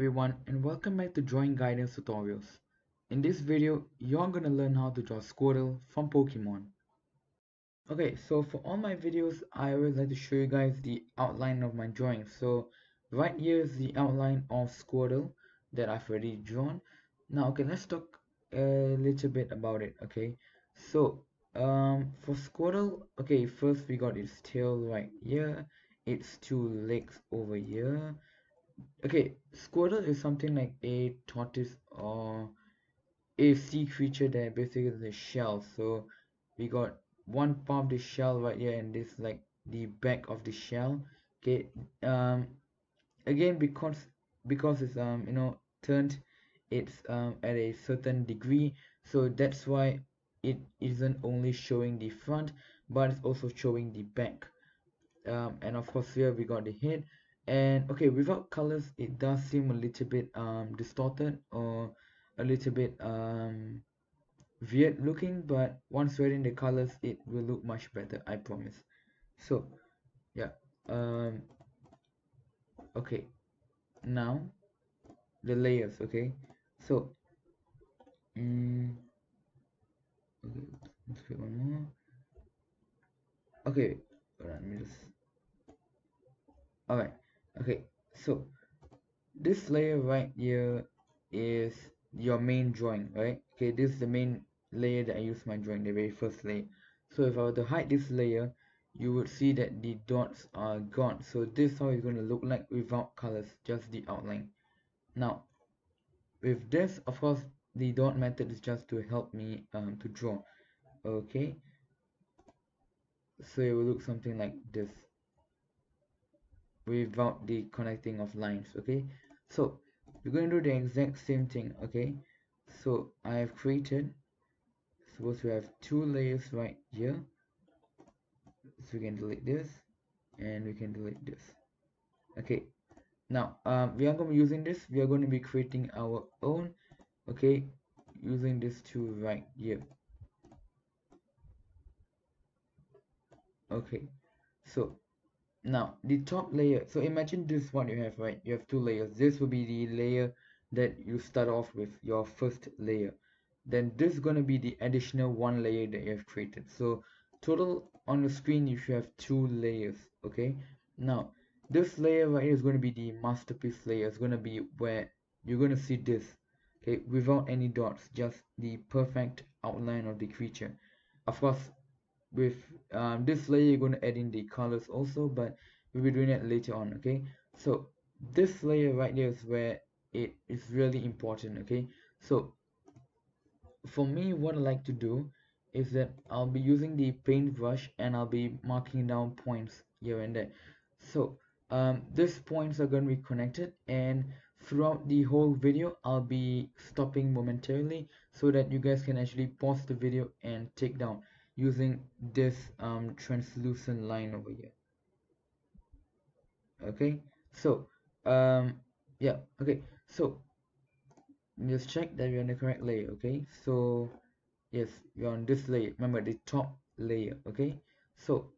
everyone, and welcome back to Drawing Guidance Tutorials. In this video, you're gonna learn how to draw Squirtle from Pokemon. Okay, so for all my videos, I always like to show you guys the outline of my drawing. So right here is the outline of Squirtle that I've already drawn. Now, okay, let's talk a little bit about it. Okay, so for Squirtle, okay, first we got its tail right here, its two legs over here. Okay, Squirtle is something like a tortoise or a sea creature that basically is a shell. So we got one part of the shell right here, and this like the back of the shell. Okay, um, again because it's turned, it's at a certain degree, so that's why it isn't only showing the front, but it's also showing the back. And of course here we got the head, and okay, without colors it does seem a little bit distorted or a little bit weird looking, but once we're in the colors it will look much better, I promise. So yeah, um okay, now the layers. Okay, so okay, let's get one more. Okay, let me just, all right, okay, so this layer right here is your main drawing, right? Okay, this is the main layer that I use my drawing, the very first layer. So if I were to hide this layer, you would see that the dots are gone. So this is how it's going to look like without colors, just the outline. Now with this, of course, the dot method is just to help me to draw. Okay, so it will look something like this without the connecting of lines. Okay, so we're going to do the exact same thing. Okay, so I have created, suppose we have two layers right here, so we can delete this and we can delete this. Okay, now we are going to be using this, we are going to be creating our own. Okay, using this tool right here. Okay, so now the top layer, so imagine this one you have, right? You have two layers. This will be the layer that you start off with, your first layer. Then this is going to be the additional one layer that you have created. So total on the screen you should have two layers. Okay, now this layer right here is going to be the masterpiece layer. It's going to be where you're going to see this, okay, without any dots, just the perfect outline of the creature. Of course, with this layer you're going to add in the colors also, but we'll be doing that later on. Okay, so this layer right there is where it is really important. Okay, so for me, what I like to do is that I'll be using the paintbrush and I'll be marking down points here and there. So these points are going to be connected, and throughout the whole video I'll be stopping momentarily so that you guys can actually pause the video and take down using this translucent line over here. Okay, so yeah, okay, so just check that we're on the correct layer. Okay, so yes, we're on this layer, remember the top layer. Okay, so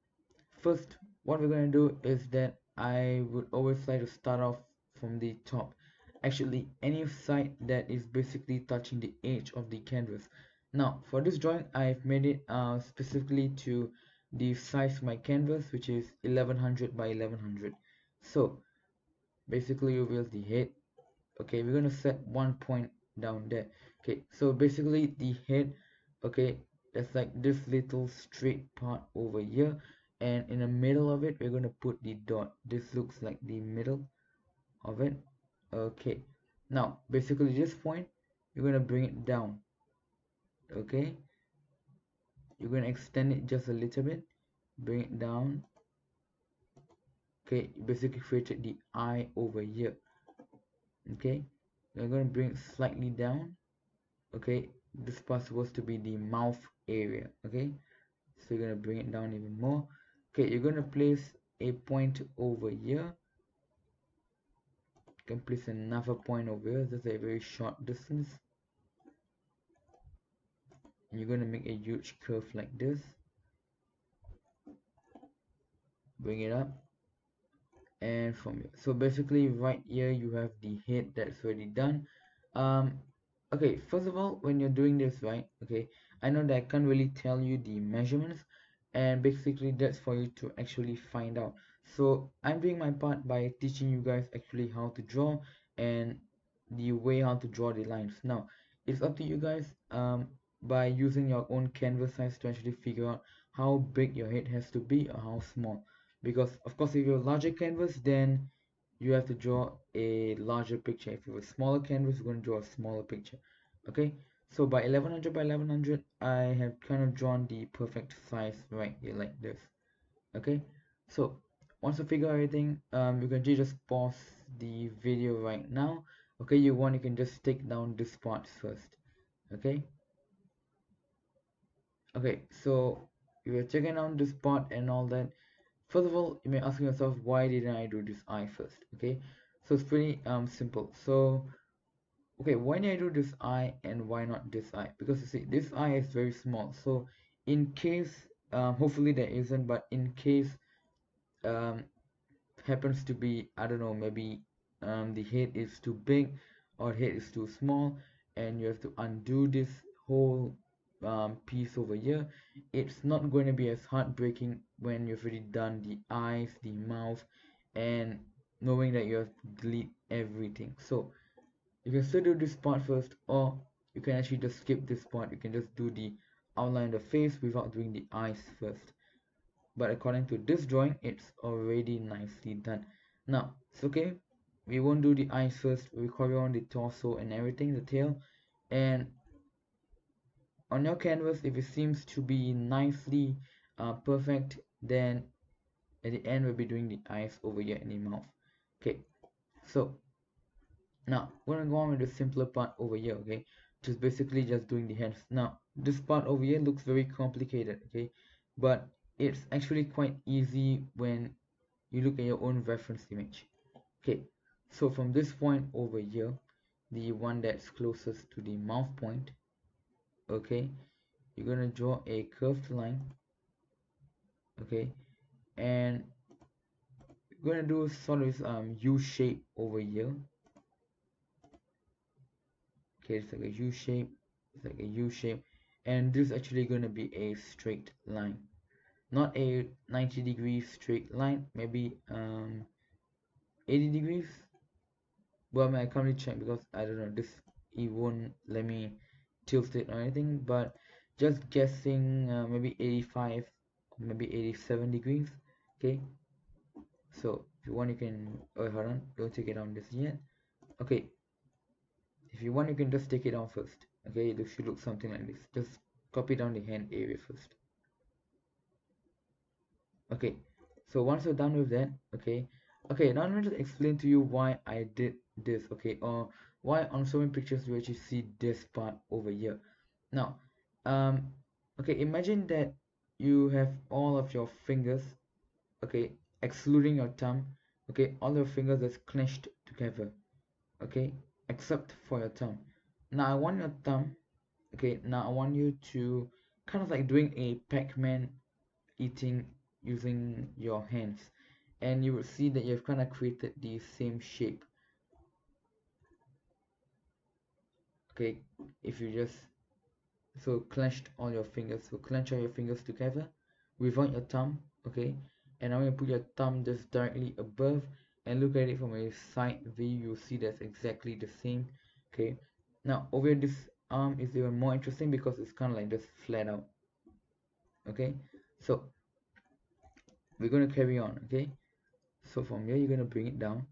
first what we're going to do is that I would always like to start off from the top, actually any side that is basically touching the edge of the canvas. Now for this drawing I've made it specifically to the size of my canvas, which is 1100 by 1100. So basically reveals the head. Okay, we're gonna set one point down there. Okay, so basically the head, okay, that's like this little straight part over here, and in the middle of it we're gonna put the dot. This looks like the middle of it. Okay, now basically this point you're gonna bring it down. Okay, you're gonna extend it just a little bit, bring it down. Okay, you basically created the eye over here. Okay, you're gonna bring it slightly down. Okay, this part supposed to be the mouth area. Okay, so you're gonna bring it down even more. Okay, you're gonna place a point over here. You can place another point over here. This is a very short distance, and you're gonna make a huge curve like this. Bring it up, and from here. So basically right here you have the head that's already done. um okay, first of all, when you're doing this, right, okay, I know that I can't really tell you the measurements, and basically that's for you to actually find out. So I'm doing my part by teaching you guys actually how to draw and the way how to draw the lines. Now it's up to you guys, by using your own canvas size to actually figure out how big your head has to be or how small, because of course if you have a larger canvas, then you have to draw a larger picture. If you have a smaller canvas, you're going to draw a smaller picture. Okay, so by 1100 by 1100 I have kind of drawn the perfect size right here like this. Okay, so once you figure everything, you can just pause the video right now. Okay, you can just take down this part first. Okay, okay, so you're checking out this part and all that. First of all, you may ask yourself, why didn't I do this eye first? Okay, so it's pretty simple. So okay, why did I do this eye and why not this eye? Because you see, this eye is very small. So in case, hopefully there isn't, but in case um happens to be, I don't know, maybe the head is too big or head is too small, and you have to undo this whole piece over here, it's not going to be as heartbreaking when you've already done the eyes, the mouth, and knowing that you have to delete everything. So you can still do this part first, or you can actually just skip this part. You can just do the outline of the face without doing the eyes first. But according to this drawing, it's already nicely done. Now it's okay, we won't do the eyes first, we cover on the torso and everything, the tail. And on your canvas, if it seems to be nicely perfect, then at the end we'll be doing the eyes over here in the mouth. Okay, so now we're gonna go on with the simpler part over here. Okay, just basically just doing the hands. Now this part over here looks very complicated, okay, but it's actually quite easy when you look at your own reference image. Okay, so from this point over here, the one that's closest to the mouth point, okay, you're gonna draw a curved line. Okay, and you're gonna do sort of U shape over here. Okay, it's like a U shape, it's like a U shape, and this is actually gonna be a straight line, not a 90-degree straight line, maybe 80 degrees. Well, I mean, I can't really check because I don't know, this, it won't let me tilt it or anything, but just guessing, maybe 85, maybe 87 degrees. Okay, so if you want you can, oh hold on, don't take it down this yet. Okay, if you want you can just take it down first. Okay, it should look something like this. Just copy down the hand area first. Okay, so once you're done with that, okay, now I'm going to explain to you why I did this, okay, or why on so many pictures you actually see this part over here. Now um okay, imagine that you have all of your fingers, okay, excluding your thumb, okay, all your fingers that's clenched together, okay, except for your thumb. Now I want your thumb, okay, now I want you to kind of like doing a Pac-Man eating using your hands, and you will see that you've kind of created the same shape. Okay, if you just, so clenched all your fingers, so clench all your fingers together without your thumb. Okay, and now you put your thumb just directly above and look at it from a side view, you'll see that's exactly the same. Okay, now over here, this arm is even more interesting because it's kind of like just flat out. Okay, so we're going to carry on. Okay, so from here you're going to bring it down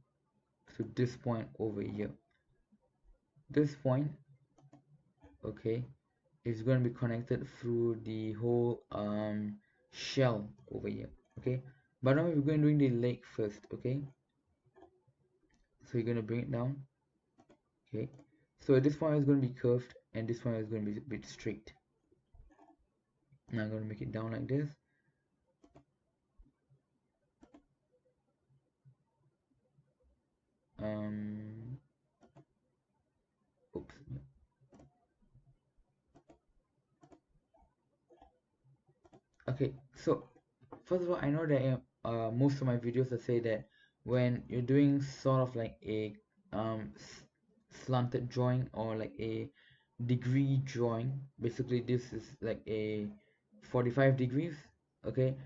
to this point over here. This point, okay, is going to be connected through the whole shell over here. Okay, but now we're going to doing the leg first. Okay, so you're going to bring it down. Okay, so this point is going to be curved and this point is going to be a bit straight. Now I'm going to make it down like this. Oops. Okay, so first of all, I know that most of my videos that say that when you're doing sort of like a um, slanted drawing or like a degree drawing. Basically this is like a 45 degrees. Okay,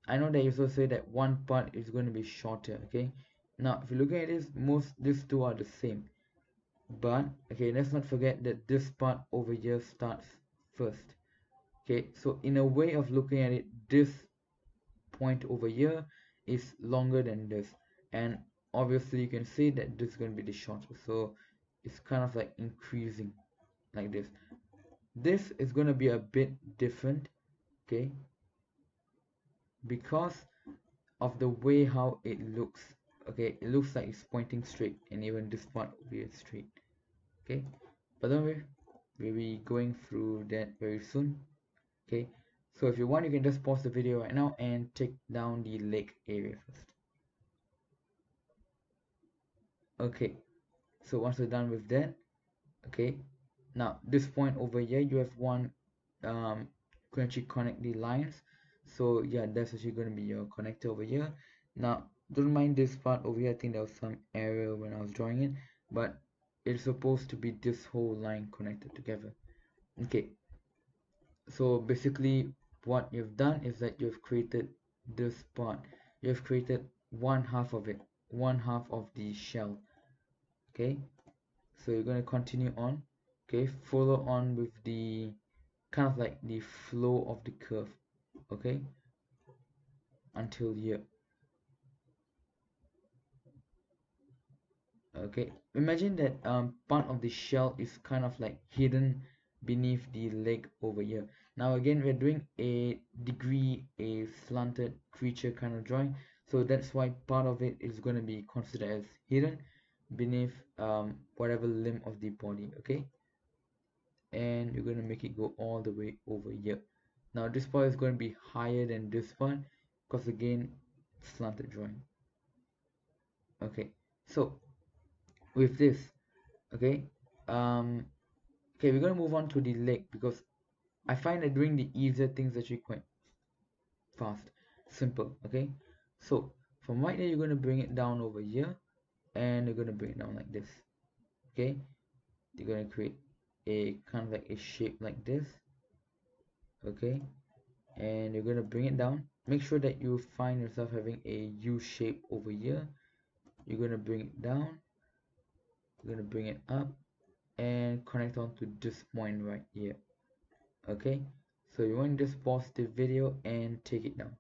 I know that you also say that one part is going to be shorter. Okay, now if you look at this, these two are the same, but okay, let's not forget that this part over here starts first. Okay, so in a way of looking at it, this point over here is longer than this, and obviously you can see that this is going to be the shorter, so it's kind of like increasing like this. This is going to be a bit different, okay, because of the way how it looks. Okay, it looks like it's pointing straight, and even this part will be straight. Okay, but don't worry, we'll be going through that very soon. Okay, so if you want, you can just pause the video right now and take down the leg area first. Okay, so once we're done with that, okay, now this point over here, you have one can actually connect the lines. So yeah, that's actually going to be your connector over here. Now don't mind this part over here, I think there was some error when I was drawing it, but it's supposed to be this whole line connected together. Okay, so basically what you've done is that you've created this part. You've created one half of it, one half of the shell. Okay, so you're going to continue on. Okay, follow on with the kind of like the flow of the curve. Okay, until here. Okay, imagine that part of the shell is kind of like hidden beneath the leg over here. Now again, we're doing a degree, a slanted creature kind of drawing, so that's why part of it is going to be considered as hidden beneath whatever limb of the body. Okay, and you're going to make it go all the way over here. Now this part is going to be higher than this one because again, slanted drawing. Okay, so with this, okay, okay, we're going to move on to the leg because I find that doing the easier things actually quite fast, simple. Okay, so from right there, you're going to bring it down over here, and you're going to bring it down like this. Okay, you're going to create a kind of like a shape like this. Okay, and you're going to bring it down. Make sure that you find yourself having a U shape over here. You're going to bring it down, you're going to bring it up and connect on to this point right here. Okay, so you want to just pause the video and take it down.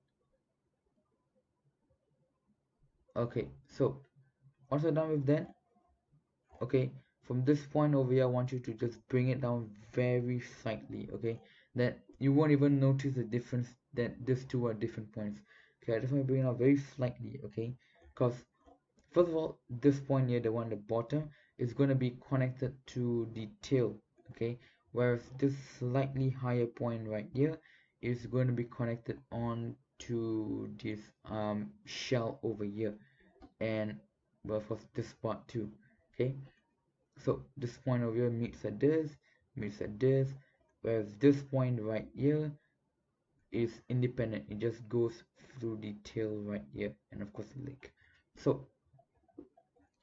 Okay, so once you're done with that, okay, from this point over here, I want you to just bring it down very slightly. Okay, that you won't even notice the difference that these two are different points. Okay, I just want to bring it down very slightly. Okay, because first of all, this point here, the one at the bottom, is going to be connected to the tail. Okay, whereas this slightly higher point right here is going to be connected on to this shell over here, and well, for this part too. Okay, so this point over here meets at this, whereas this point right here is independent. It just goes through the tail right here, and of course the leg. So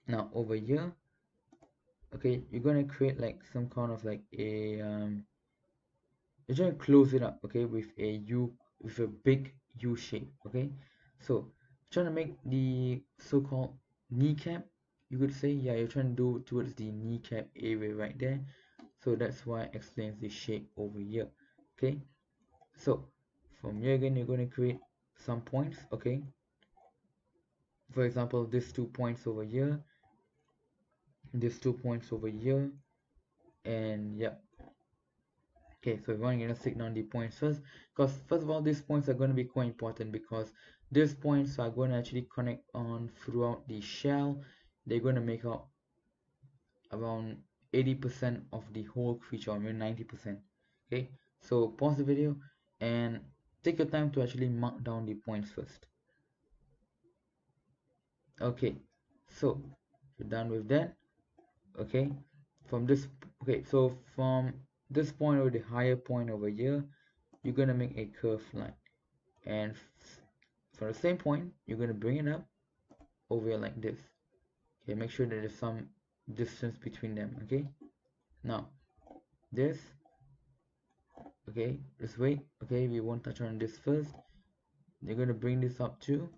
now over here, okay, you're gonna create like some kind of like a you're trying to close it up, okay, with a U, with a big U shape. Okay, so trying to make the so-called kneecap, you could say. Yeah, you're trying to do towards the kneecap area right there, so that's why it explains the shape over here. Okay, so from here again, you're going to create some points. Okay, for example, these 2 points over here, these 2 points over here, and yeah. Okay, so we're going to stick down the points first, because first of all, these points are going to be quite important, because these points are going to actually connect on throughout the shell. They're going to make up around 80% of the whole creature, or maybe 90%. Okay, so pause the video and take your time to actually mark down the points first. Okay, so you're done with that. Okay, from this, okay, so from this point over the higher point over here, you're gonna make a curved line, and from the same point you're gonna bring it up, over here like this. Okay, make sure that there's some distance between them. Okay, now this, okay, just wait. Okay, we won't touch on this first. You're going to bring this up too.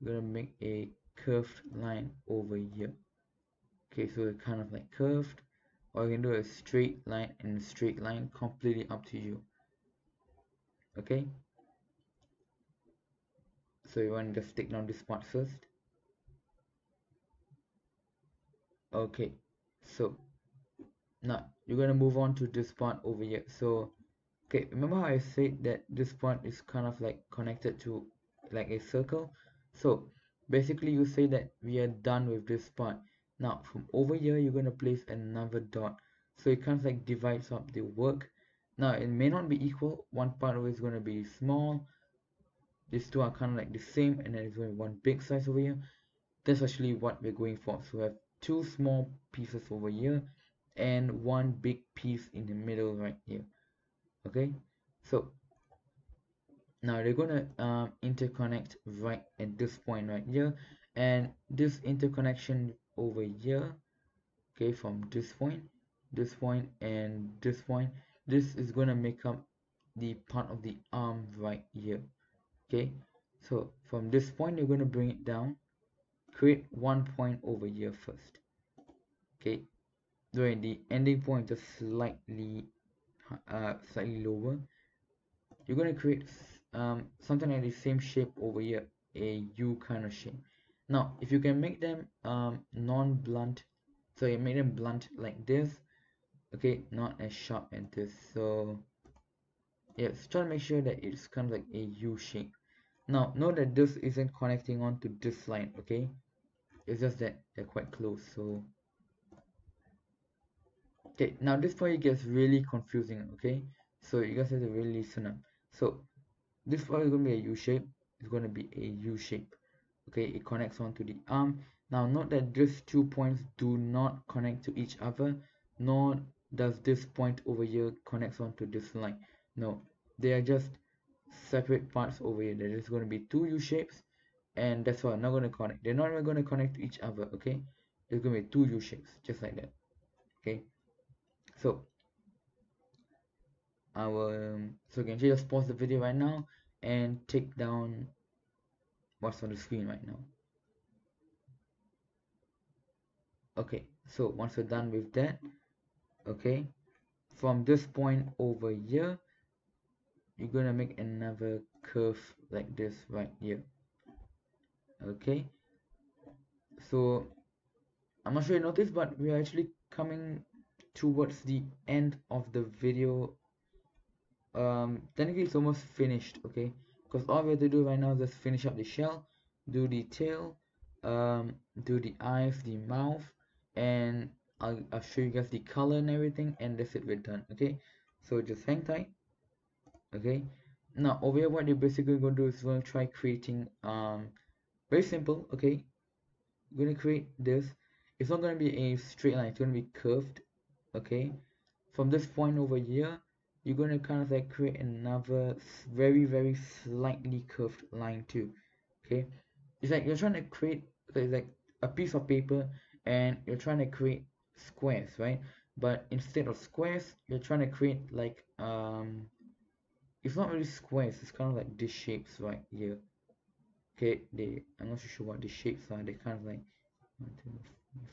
We're going to make a curved line over here. Okay, so it's kind of like curved, or you can do a straight line and a straight line, completely up to you. Okay, so you want to just take down this part first. Okay, so now you're going to move on to this part over here. So okay, remember how I said that this part is kind of like connected to like a circle? So basically you say that we are done with this part. Now from over here you're going to place another dot, so it kind of like divides up the work. Now it may not be equal, one part of it is going to be small, these two are kind of like the same, and then it's going to be one big size over here. That's actually what we're going for. So we have two small pieces over here and one big piece in the middle right here. Okay, so now they're gonna interconnect right at this point right here, and this interconnection over here, okay, from this point, and this point, this is gonna make up the part of the arm right here. Okay, so from this point you're gonna bring it down, create one point over here first. Okay, doing the ending point just slightly lower. You're going to create something like the same shape over here, a U kind of shape. Now if you can make them non-blunt, so you make them blunt like this, okay, not as sharp as this. So yes, try to make sure that it's kind of like a U shape. Now note that this isn't connecting onto this line, okay, it's just that they're quite close. So okay, now this part gets really confusing, okay, so you guys have to really listen up. So this part is going to be a U shape, it's going to be a U shape. Okay, it connects onto the arm. Now note that these 2 points do not connect to each other, nor does this point over here connects onto this line. No, they are just separate parts over here. There is going to be two U shapes, and that's why I'm not going to connect. They're not even going to connect to each other. Okay, there's going to be two U shapes just like that. Okay, so so you can just pause the video right now and take down what's on the screen right now. Okay, so once we're done with that, okay, from this point over here you're gonna make another curve like this right here. Okay, so I'm not sure you noticed, but we're actually coming towards the end of the video. Technically it's almost finished, okay, because all we have to do right now is just finish up the shell, do the tail, do the eyes, the mouth, and I'll show you guys the color and everything, and that's it, we're done. Okay, so just hang tight. Okay, now over here what you're basically going to do is going to try creating very simple. Okay, you're going to create this. It's not going to be a straight line, it's going to be curved. Okay, from this point over here you're going to kind of like create another very slightly curved line too. Okay, it's like you're trying to create, it's like a piece of paper and you're trying to create squares, right? But instead of squares you're trying to create like it's not really squares, it's kind of like these shapes right here. Okay, I'm not so sure what the shapes are. They kind of like 1 2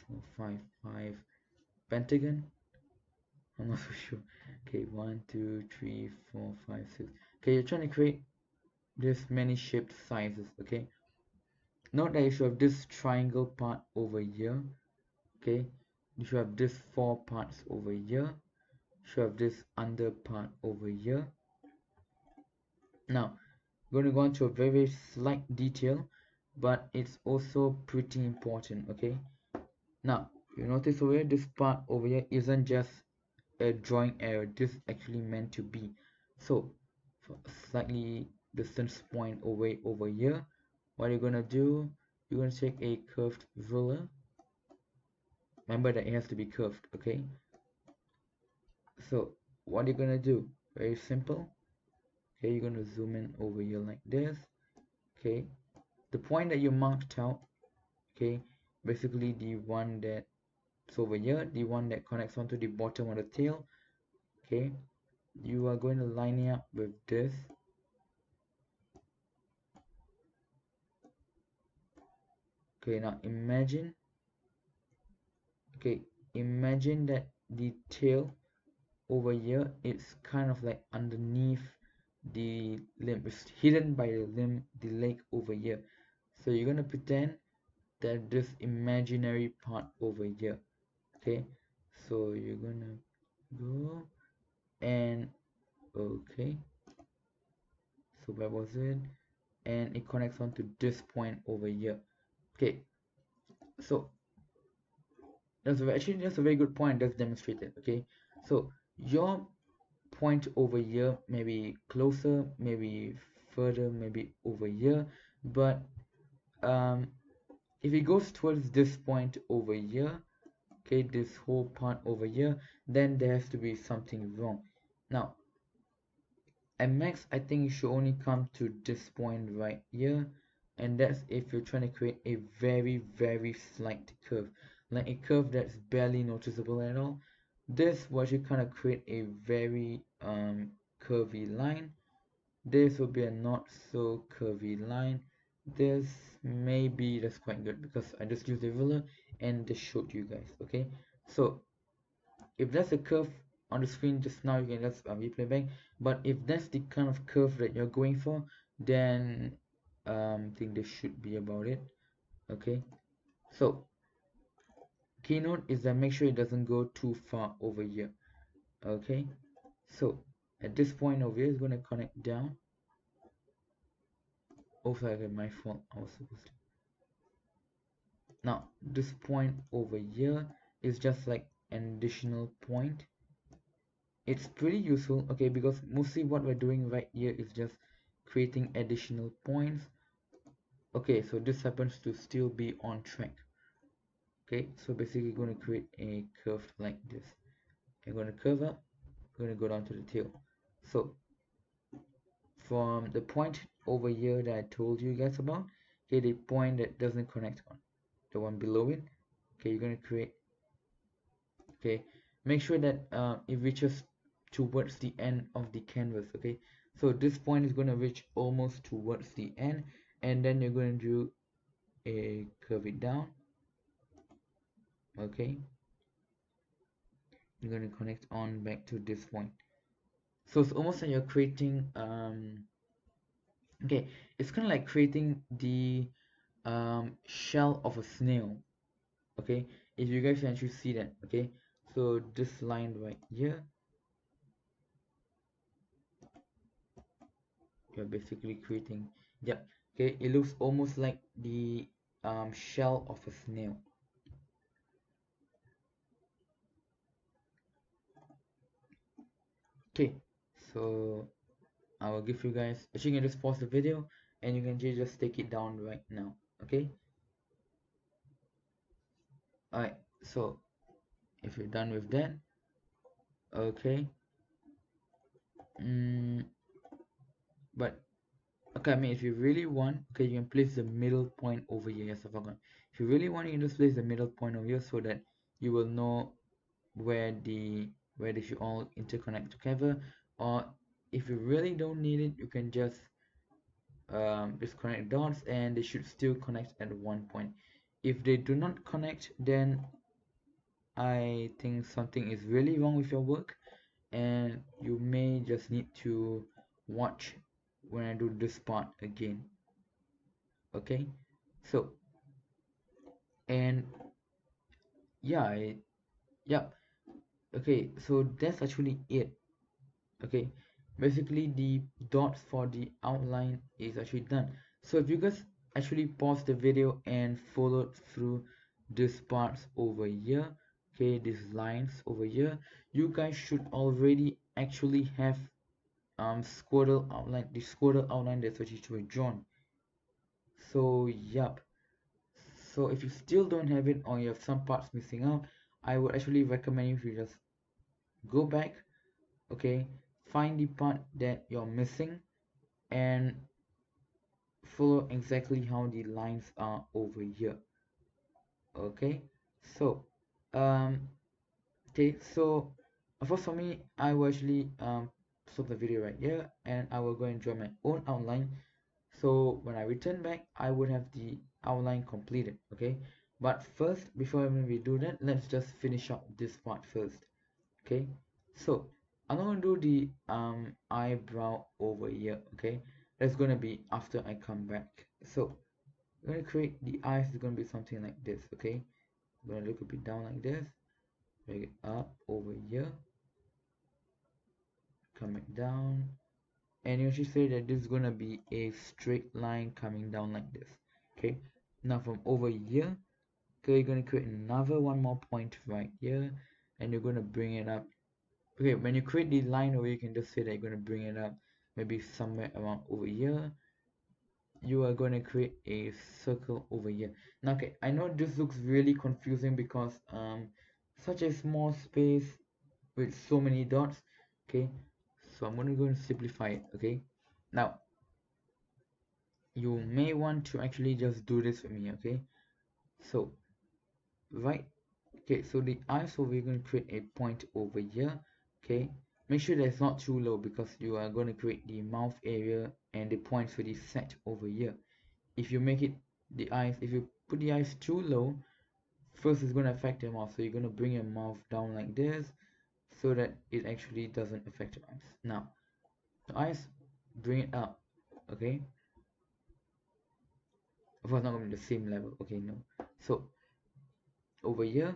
3 4 5 pentagon. I'm not so sure. Okay, 1 2 3 4 5 6. Okay, you're trying to create this many shaped sizes. Okay, note that you should have this triangle part over here. Okay, you should have this four parts over here. You should have this under part over here. Now we're going to go into a very slight detail, but it's also pretty important. Okay, now you notice over here this part over here isn't just a drawing error, this actually meant to be. So for slightly distance point away over here, what you're gonna do, you're gonna take a curved ruler. Remember that it has to be curved. Okay, so what you're gonna do, very simple. Okay, you're gonna zoom in over here like this. Okay, the point that you marked out, okay, basically the one that's over here, the one that connects onto the bottom of the tail. Okay, you are going to line it up with this. Okay, now imagine, okay, imagine that the tail over here, it's kind of like underneath the limb, it's hidden by the limb, the leg over here. So you're gonna pretend that this imaginary part over here. Okay, so you're gonna go and okay, so where was it? And it connects on to this point over here. Okay, so that's a very good point. That's demonstrated. Okay, so your point over here, maybe closer, maybe further, maybe over here, but um if it goes towards this point over here, okay, this whole part over here, then there has to be something wrong. Now at max, I think you should only come to this point right here, and that's if you're trying to create a very slight curve, like a curve that's barely noticeable at all. This will actually kind of create a very curvy line. This will be a not so curvy line. This maybe that's quite good because I just used a ruler and just showed you guys. Okay, so if that's a curve on the screen just now, you can just replay back. But if that's the kind of curve that you're going for, then I think this should be about it. Okay, so keynote is that make sure it doesn't go too far over here. Okay, so at this point over here, it's going to connect down. Oh sorry, my fault, I was supposed to. Now this point over here is just like an additional point. It's pretty useful, okay, because mostly what we're doing right here is just creating additional points. Okay, so this happens to still be on track. Okay, so basically going to create a curve like this. I'm going to curve up, going to go down to the tail. So from the point over here that I told you guys about, okay, the point that doesn't connect on the one below it, okay, you're going to create, okay, make sure that it reaches towards the end of the canvas. Okay, so this point is going to reach almost towards the end, and then you're going to do a curve it down. Okay, you're going to connect on back to this point. So it's almost like you're creating okay, it's kind of like creating the shell of a snail. Okay, if you guys can actually see that. Okay, so this line right here, you're basically creating, yep, okay, it looks almost like the shell of a snail. Okay, so I will give you guys, actually you can just pause the video and you can just take it down right now. Okay, alright, so if you're done with that, okay, but okay, I mean, if you really want, okay, you can place the middle point over here. Yes, I forgot. If you really want, you can just place the middle point over here so that you will know where they should all interconnect together. Or if you really don't need it, you can just connect dots and they should still connect at one point. If they do not connect, then I think something is really wrong with your work, and you may just need to watch when I do this part again. Okay, so and yeah, yeah, okay, so that's actually it. Okay, basically the dots for the outline is actually done. So if you guys actually pause the video and follow through these parts over here, okay, these lines over here, you guys should already actually have Squirtle outline, the Squirtle outline that's actually drawn. So yep, so if you still don't have it or you have some parts missing out, I would actually recommend you to just go back, okay, find the part that you're missing and follow exactly how the lines are over here. Okay, so okay, so first for me, I will actually stop the video right here, and I will go and draw my own outline. So when I return back, I would have the outline completed. Okay, but first, before we do that, let's just finish up this part first. Okay, so I'm not gonna do the eyebrow over here. Okay, that's gonna be after I come back. So I'm gonna create the eyes is gonna be something like this. Okay, I'm gonna look a bit down like this, bring it up over here, come back down, and you should say that this is gonna be a straight line coming down like this. Okay, now from over here, okay, you're gonna create another one more point right here, and you're gonna bring it up. Okay, when you create the line over, you can just say that you're gonna bring it up maybe somewhere around over here. You are going to create a circle over here. Now, okay, I know this looks really confusing because such a small space with so many dots. Okay, so I'm going to go and simplify it. Okay, now you may want to actually just do this with me. Okay, so right, okay, so the eyes over, we're going to create a point over here. Okay, make sure that it's not too low because you are going to create the mouth area and the points will be set over here. If you make it the eyes, if you put the eyes too low, first it's going to affect your mouth. So you're going to bring your mouth down like this so that it actually doesn't affect your eyes. Now the eyes, bring it up. Okay, of course not going to be the same level. Okay, no. So over here,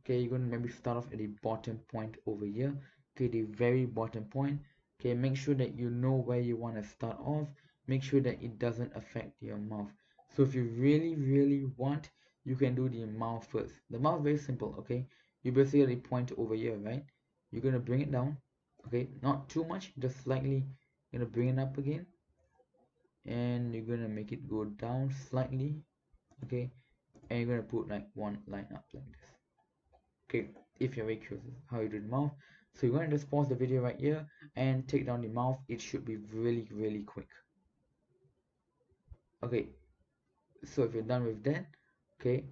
okay, you're going to maybe start off at the bottom point over here. Okay, the very bottom point. Okay, make sure that you know where you want to start off. Make sure that it doesn't affect your mouth. So if you really want, you can do the mouth first. The mouth very simple. Okay, you basically point over here, right? You're going to bring it down. Okay, not too much, just slightly. You're going to bring it up again, and you're going to make it go down slightly. Okay, and you're going to put like one line up like this. Okay, if you're very curious how you do the mouth, so you're going to just pause the video right here and take down the mouth. It should be really quick. Okay, so if you're done with that, okay,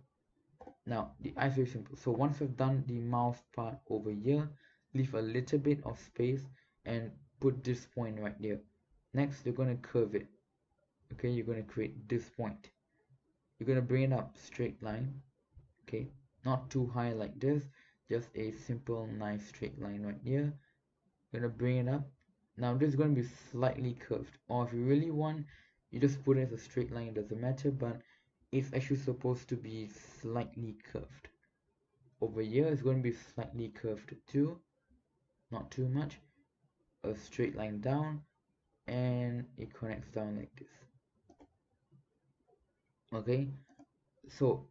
now the eyes very simple. So once you've done the mouth part over here, leave a little bit of space and put this point right there. Next, you're going to curve it. Okay, you're going to create this point. You're going to bring it up straight line. Okay, not too high like this, just a simple nice straight line right here. Gonna bring it up. Now this is gonna be slightly curved, or if you really want, you just put it as a straight line, it doesn't matter, but it's actually supposed to be slightly curved. Over here it's going to be slightly curved too, not too much. A straight line down, and it connects down like this. Okay, so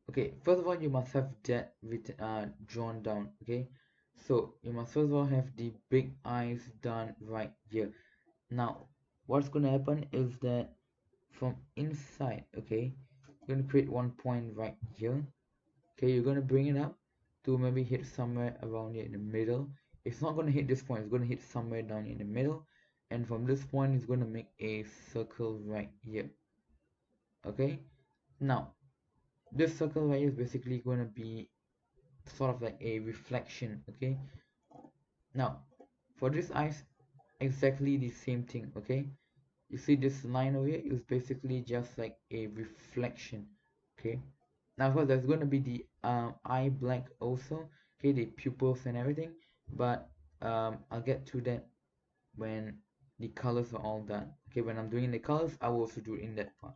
okay, first of all you must have that drawn down. Okay, so you must first of all have the big eyes done right here. Now what's gonna happen is that from inside, okay, you're gonna create one point right here. Okay, you're gonna bring it up to maybe hit somewhere around here in the middle. It's not gonna hit this point, it's gonna hit somewhere down in the middle, and from this point it's gonna make a circle right here. Okay, now this circle right here is basically gonna be sort of like a reflection. Okay, now for this eyes, exactly the same thing. Okay, you see this line over here is basically just like a reflection. Okay, now of course there's going to be the eye black also, okay, the pupils and everything, but I'll get to that when the colors are all done. Okay, when I'm doing the colors, I will also do it in that part.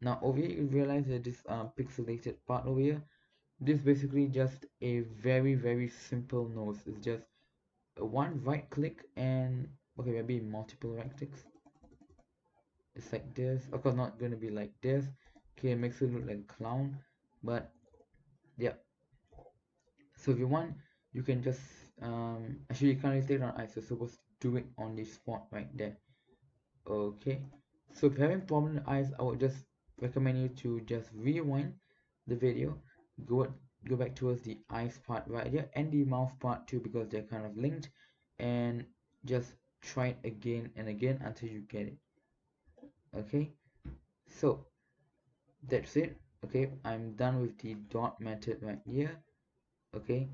Now over here you realize that this pixelated part over here, this is basically just a very simple nose. It's just one right click and okay, maybe multiple right clicks. It's like this. Of course not gonna be like this. Okay, it makes it look like a clown, but yeah. So if you want, you can just actually you can't really take it on ice. You're supposed to do it on the spot right there. Okay, so if you're having problem with eyes, I would just recommend you to just rewind the video, go back towards the eyes part right here and the mouth part too, because they're kind of linked, and just try it again and again until you get it. Okay, so That's it. Okay, I'm done with the dot method right here. Okay,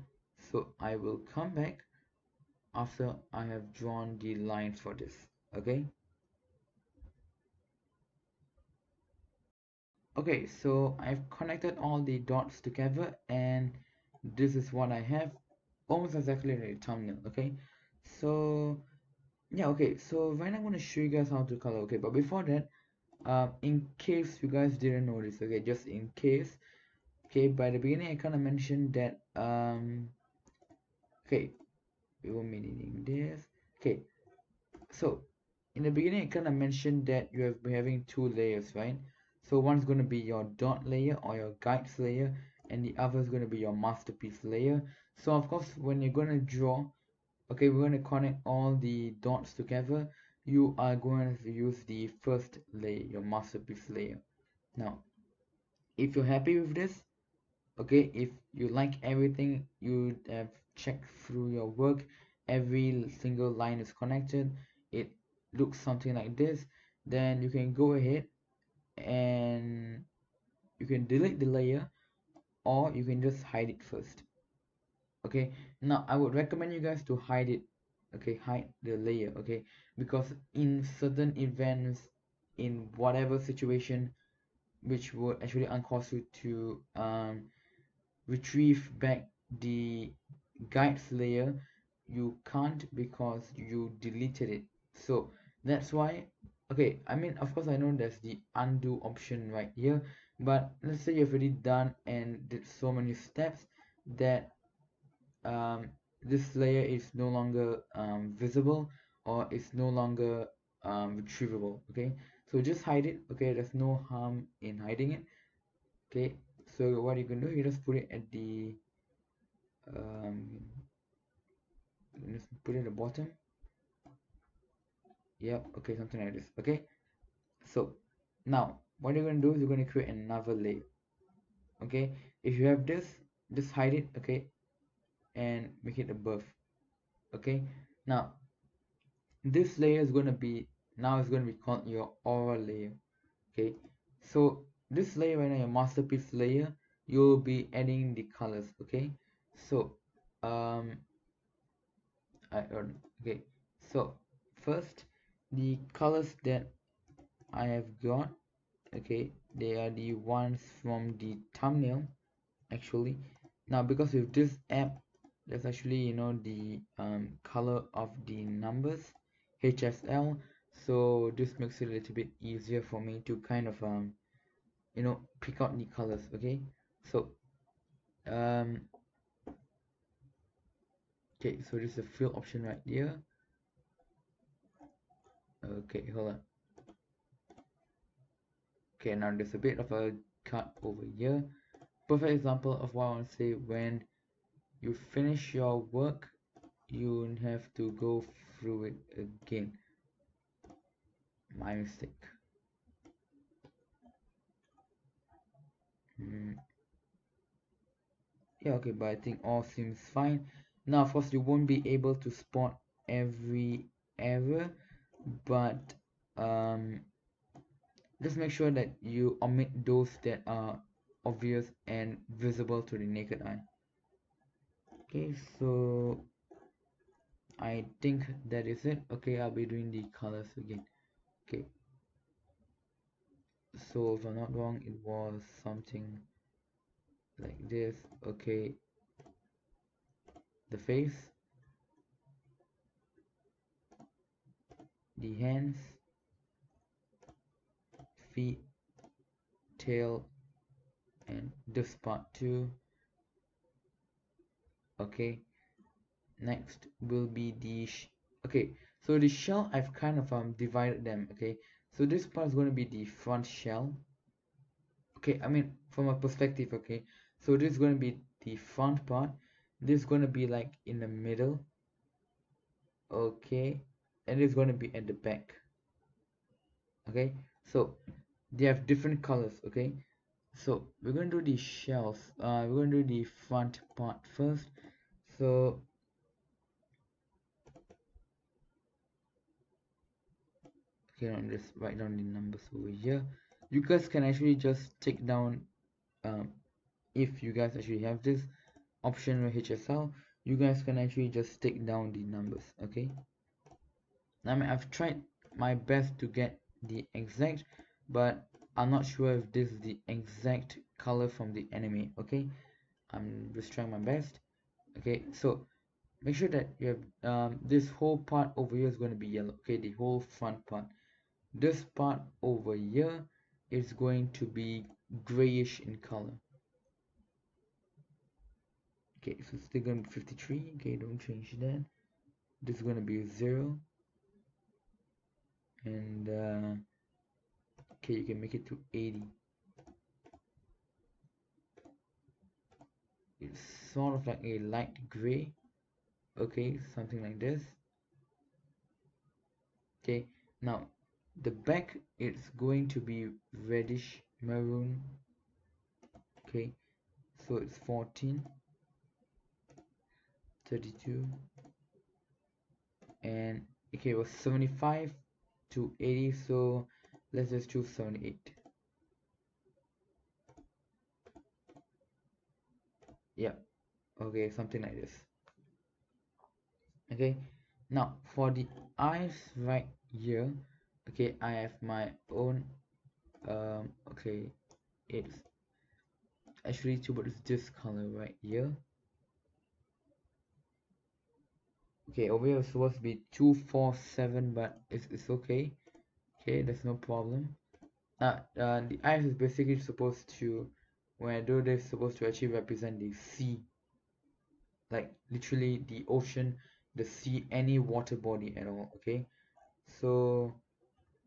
so I will come back after I have drawn the line for this. Okay, so I've connected all the dots together, and this is what I have, almost exactly in the thumbnail. Okay, so yeah, okay, so right now I'm going to show you guys how to color. Okay, but before that, in case you guys didn't notice, okay, just in case, okay, by the beginning I kind of mentioned that okay, we won't be needing this. Okay, so in the beginning I kind of mentioned that you have been having two layers, right? So one's going to be your dot layer or your guides layer, and the other is going to be your masterpiece layer. So of course when you're going to draw, okay, we're going to connect all the dots together, you are going to use the first layer, your masterpiece layer. Now if you're happy with this, okay, if you like everything, you have checked through your work, every single line is connected, it looks something like this, then you can go ahead and you can delete the layer, or you can just hide it first. Okay, now I would recommend you guys to hide it. Okay, hide the layer. Okay, because in certain events, in whatever situation which would actually uncause you to retrieve back the guides layer, you can't because you deleted it. So that's why, okay, I mean, of course I know there's the undo option right here, but let's say you've already done and did so many steps that this layer is no longer visible, or it's no longer retrievable. Okay, so just hide it. Okay, there's no harm in hiding it. Okay, so what you can do, you just put it at the um, just put it at the bottom. Yep, okay, something like this. Okay, so now what you're going to do is you're going to create another layer. Okay, if you have this, just hide it. Okay, and make it above. Okay, now this layer is going to be, now it's going to be called your aura layer. Okay, so this layer right now, your masterpiece layer, you'll be adding the colors. Okay, so okay, so first, the colors that I have got, okay, they are the ones from the thumbnail actually. Now because with this app, there's actually, you know, the color of the numbers, HSL, so this makes it a little bit easier for me to kind of you know, pick out the colors. Okay, so um okay, so this is a fill option right here. Okay, hold on. Okay, now there's a bit of a cut over here. Perfect example of what I want to say: when you finish your work, you have to go through it again. My mistake. Mm, yeah, okay, but I think all seems fine. Now, of course, you won't be able to spot every error, but just make sure that you omit those that are obvious and visible to the naked eye. Okay, so I think that is it. Okay, I'll be doing the colors again. Okay, so if I'm not wrong, it was something like this. Okay, the face, the hands, feet, tail, and this part too. Okay, next will be the okay, so the shell, I've kind of divided them. Okay, so this part is going to be the front shell. Okay, I mean from a perspective. Okay, so this is going to be the front part, this is going to be like in the middle. Okay, and it's going to be at the back. Okay, so they have different colors. Okay, so we're going to do the shells. We're going to do the front part first. So okay, I'll just write down the numbers over here. you guys can actually just take down, um, if you guys actually have this option with HSL, you guys can actually just take down the numbers. Okay, I mean, I've tried my best to get the exact, but I'm not sure if this is the exact color from the anime. Okay, I'm just trying my best. Okay, so make sure that you have, this whole part over here is going to be yellow. Okay, the whole front part. This part over here is going to be grayish in color. Okay, so it's still going to be 53. Okay, don't change that. This is going to be 0. And okay, you can make it to 80. It's sort of like a light gray. Okay, something like this. Okay, now the back it's going to be reddish maroon. Okay, so it's 14, 32, and okay, it was 75 to 80, so let's just choose 78. Yeah, okay, something like this. Okay, now for the eyes right here, okay, I have my own, okay, it's actually too, but it's this color right here. Okay, over here it's supposed to be 247, but it's okay. Okay, there's no problem. The eyes is basically supposed to, when I do this, supposed to actually represent the sea, like literally the ocean, the sea, any water body at all. Okay, so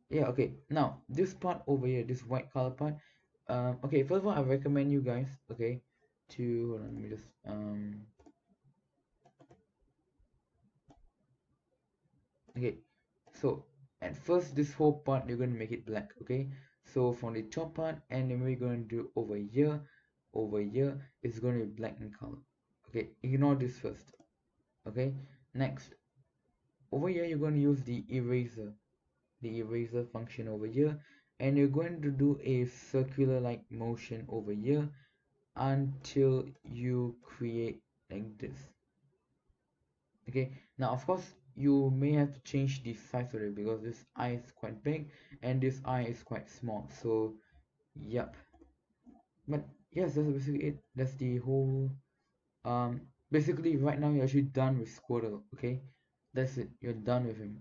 yeah, okay. Now this part over here, this white color part. Okay, first of all, I recommend you guys, okay, to hold on, let me just okay, so at first this whole part you're going to make it black. Okay, so from the top part, and then we're going to do over here it's going to be black in color. Okay, ignore this first. Okay, next over here you're going to use the eraser function over here, and you're going to do a circular like motion over here until you create like this. Okay, now of course you may have to change the size of it because this eye is quite big and this eye is quite small, so yep. But yes, that's basically it. That's the whole, basically right now you're actually done with Squirtle. Okay, that's it, you're done with him.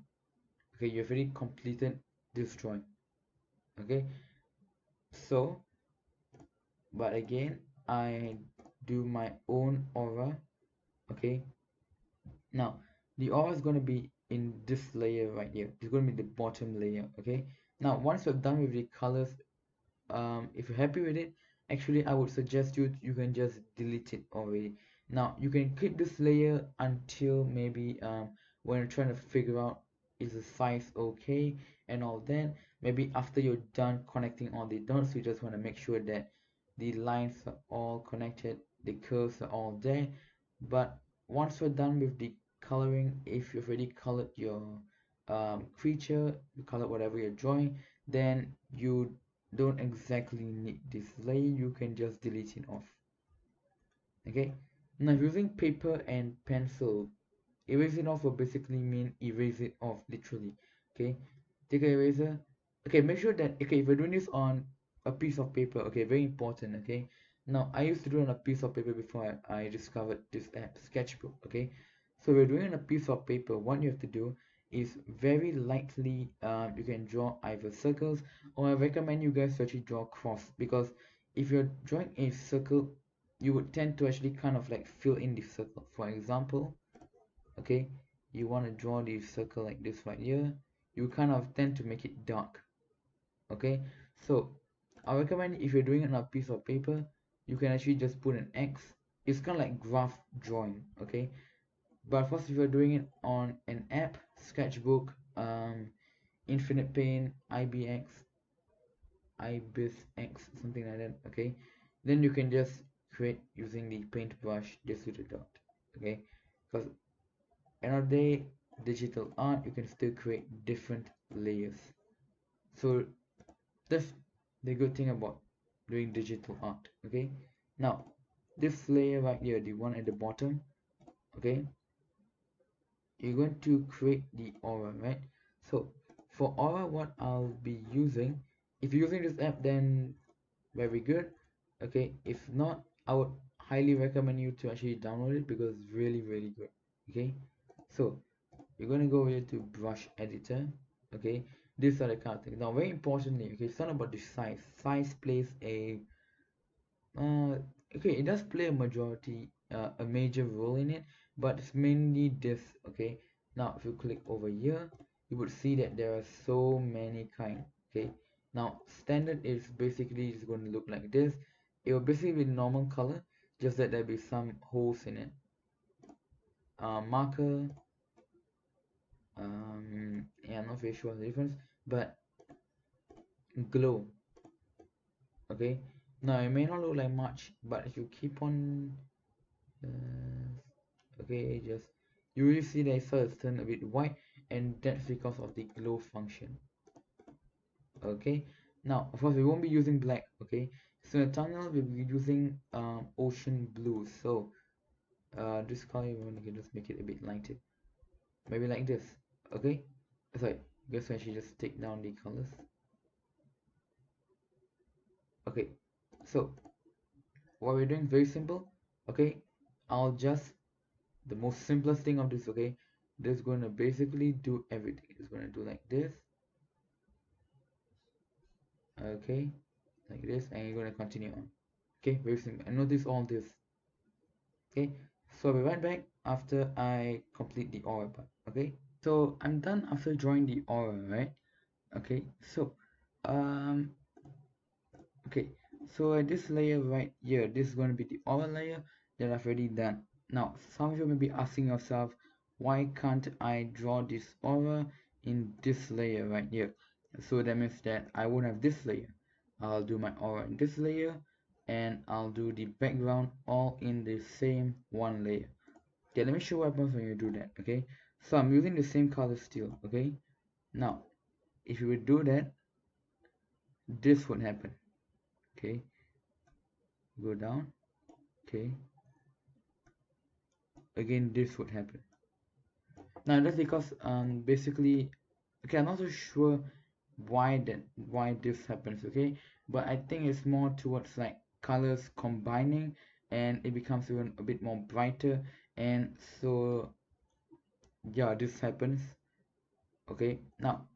Okay, you've already completed this drawing. Okay, so but again I do my own aura. Okay, now the aura is going to be in this layer right here. It's going to be the bottom layer. Okay, now once you're done with the colors, if you're happy with it, actually I would suggest you can just delete it already. Now you can keep this layer until maybe when you're trying to figure out is the size okay and all that. Maybe after you're done connecting all the dots, you just want to make sure that the lines are all connected, the curves are all there. But once you're done with the coloring, if you've already colored your creature, you colored whatever you're drawing, then you don't exactly need this layer, you can just delete it off. Okay, now using paper and pencil, erase it off will basically mean erase it off literally. Okay, take an eraser. Okay, make sure that, okay, if you're doing this on a piece of paper, okay, very important. Okay, now I used to do it on a piece of paper before I discovered this app Sketchbook. Okay, so we're doing it on a piece of paper. What you have to do is very lightly, you can draw either circles, or I recommend you guys to actually draw cross, because if you're drawing a circle, you would tend to actually kind of like fill in the circle. For example, okay, you want to draw the circle like this right here, you kind of tend to make it dark. Okay, so I recommend if you're doing it on a piece of paper, you can actually just put an X. It's kind of like graph drawing. Okay, but first, if you're doing it on an app, Sketchbook, Infinite Paint, IBISX, something like that. Okay, then you can just create using the paintbrush just with a dot. Okay, because end of the day, digital art, you can still create different layers. So this the good thing about doing digital art. Okay, now this layer right here, the one at the bottom, okay, you're going to create the aura, right? So for aura, what I'll be using, if you're using this app, then very good. Okay, if not, I would highly recommend you to actually download it because it's really really good. Okay, so you're going to go here to brush editor. Okay, these are the kind of things. Now very importantly, okay, it's not about the size plays a uh, okay, it does play a a major role in it, but it's mainly this. Okay, now if you click over here, you would see that there are so many kind. Okay, now standard is basically just going to look like this. It will basically be normal color, just that there'll be some holes in it. Marker, yeah, I'm not very sure the difference, but glow. Okay, now it may not look like much, but if you keep on okay, just you will see that it starts to turn a bit white, and that's because of the glow function. Okay, now of course we won't be using black. Okay, so in the thumbnail we'll be using ocean blue. So this color we can just make it a bit lighter, maybe like this. Okay, sorry, guess I should just take down the colors. Okay, so what we're doing very simple. Okay, I'll just the most simplest thing of this. Okay, this is going to basically do everything. It's going to do like this. Okay, like this, and you're going to continue on. Okay, very simple. And notice all this. Okay, so we went back after I complete the aura part. Okay, so I'm done after drawing the aura, right? Okay, so um okay, so this layer right here, this is going to be the aura layer that I've already done. Now some of you may be asking yourself, why can't I draw this aura in this layer right here? So that means that I won't have this layer. I'll do my aura in this layer, and I'll do the background all in the same one layer. Okay, let me show what happens when you do that. Okay, so I'm using the same color still. Okay, now if you would do that, this would happen. Okay, go down. Okay, again this would happen. Now that's because basically, okay, I'm not so sure why this happens. Okay, but I think it's more towards like colors combining, and it becomes even a bit more brighter, and so yeah, this happens. Okay, now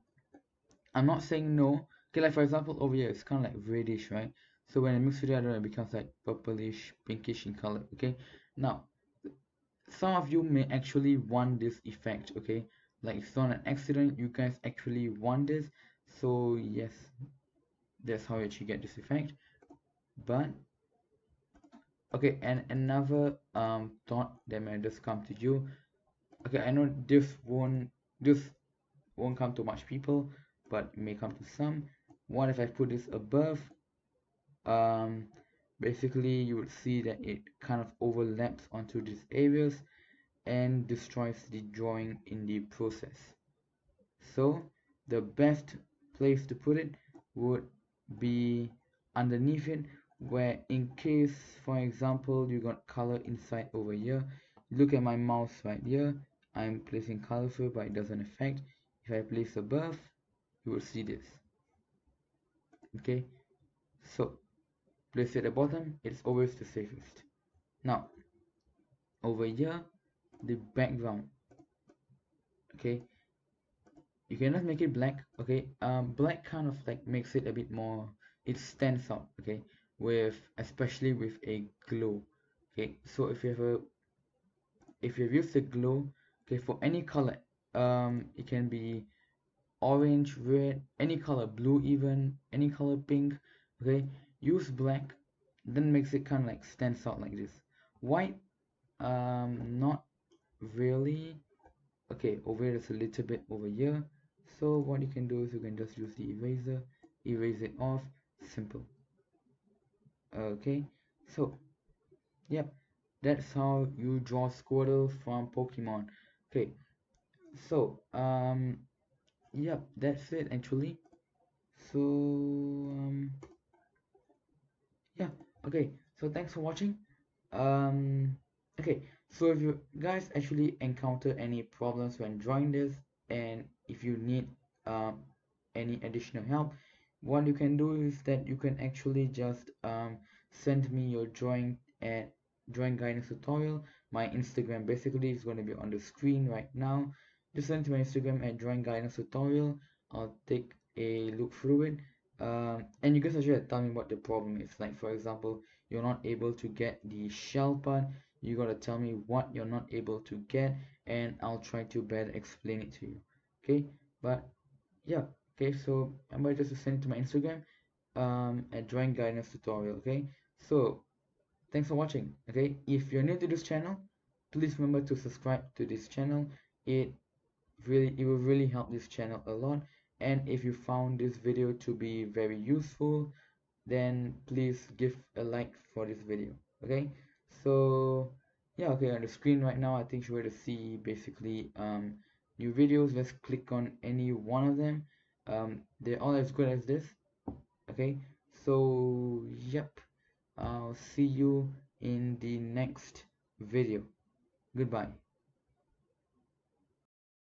I'm not saying no. Okay, like for example over here it's kind of like reddish, right? So when I mix with the other, it becomes like purplish pinkish in color. Okay, now some of you may actually want this effect. Okay, like it's not an accident, you guys actually want this. So yes, that's how you actually get this effect. But okay, and another thought that may just come to you. Okay, I know this won't come to much people, but it may come to some. What if I put this above? um Basically you would see that it kind of overlaps onto these areas and destroys the drawing in the process. So the best place to put it would be underneath it, where in case for example you got color inside over here, look at my mouse right here, I'm placing color for it, but it doesn't affect. If I place above, you will see this. Okay, so place it at the bottom, it's always the safest. Now over here, the background, okay, you can just make it black. Okay, black kind of like makes it a bit more, it stands out. Okay, with especially with a glow. Okay, so if you've used a glow, okay, for any color, it can be orange, red, any color, blue, even any color, pink. Okay, use black, then makes it kind of like stands out like this. White, not really. Okay, over here it's a little bit over here. So what you can do is you can just use the eraser, erase it off, simple. Okay, so yep, that's how you draw Squirtle from Pokemon. Okay, so yep, that's it actually. So yeah, okay, so thanks for watching. um okay, so if you guys actually encounter any problems when drawing this, and if you need um any additional help, what you can do is that you can actually just send me your drawing guidance tutorial. My Instagram basically is going to be on the screen right now. Just send to my Instagram at drawing guidance tutorial. I'll take a look through it. And you guys actually tell me what the problem is. Like for example, you're not able to get the shell part, you gotta tell me what you're not able to get, and I'll try to better explain it to you. Okay, but yeah, okay, so I'm going to send it to my Instagram at drawing guidance tutorial. Okay, so thanks for watching. Okay, if you're new to this channel, please remember to subscribe to this channel. It will really help this channel a lot. And if you found this video to be very useful, then please give a like for this video. Okay, so yeah, okay, on the screen right now I think you're going to see basically new videos. Let's click on any one of them. They're all as good as this. Okay, so yep, I'll see you in the next video. Goodbye.